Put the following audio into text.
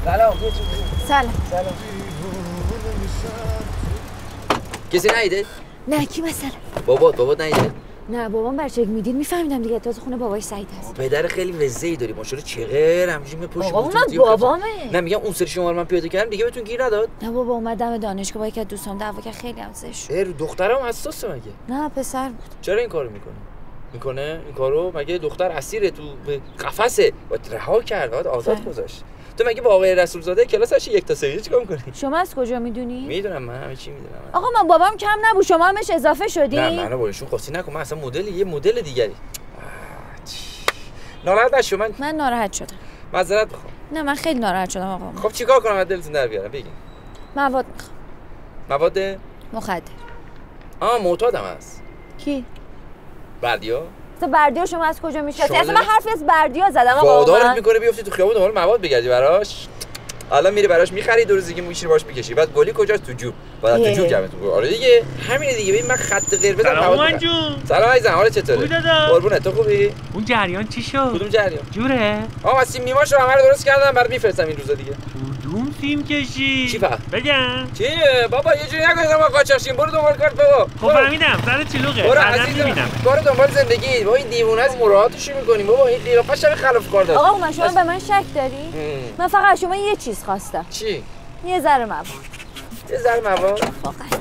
سلام. کسی نیده؟ نه کی مثلا؟ بابا نیده؟ نه بابام بچگی میدید میفهمیدم دیگه تازه خونه باباش سعید هست. پدر خیلی وزه‌ای داری ماشاءالله چقدر همینجوری پشت بابا من بابامه. نه میگم اون سری شما رو من پیدا کردم دیگه بهتون گیر نداد؟ نه بابا اومدم دانشگاه با یک از دوستام دعوا کرد خیلی هم زشت. رو دخترم حساسه مگه؟ نه پسر بود. چرا این کارو میکنه این کارو؟ مگه دختر اسیر تو قفسه باید رها کرد باید آزاد گذاشت. تو مگه با آقای رسولزاده کلاسش 1 تا 3 چیکار می‌کنی؟ شما از کجا میدونی؟ میدونم من همه چی میدونم. آقا من بابام کم نبود شما همش اضافه شدی؟ نه منو باشون قاصی نکن من اصلا یه مدل دیگری. ناراحت نشو من ناراحت شدم. معذرت بخوام. نه من خیلی ناراحت شدم آقا. خب چیکار کنم از دلتون در بیارم بگین. مواد میخوام. مواد مخدر. معتادم هست. کی؟ بردیا. بردیا شما از کجا میشناسی؟ اصلا من حرفی از بردیا زدم آقا. وادارت میکنه بیفتی تو خیابون دنبال مواد بگردی براش. الان میری براش میخری 2 روز دیگه میشینی باش میکشی. بعد گلی کجاست؟ تو جوب. بعد تو جوب جمعتون کنه. آره دیگه همینه دیگه. ببین من خط قرمز سلام جون. سلام عزیزم حالت چطوره؟ قربونت تو خوبی؟ اون جریان چی شد؟ کدوم جریان؟ جوره؟ واسه میماشو همه رو درست کردم برات میفرستم این روزا دیگه. کدوم فیلم کشی؟ چی فهم؟ بگم. چی؟ بابا یه جوری نکنید ما قاچاقشیم. برو دنبال کارت بابا. خب فهمیدم. سر چلوغه. بعدم میبینم. کارو دنبال زندگی. بابا این دیوونه از مراعاتش میکنیم. بابا این قیافش هم خلاف کار داره. آقا شما به من شک داری؟ من فقط شما یه چیز خواستم. چی؟ یه ذره مواد. یه ذره مواد؟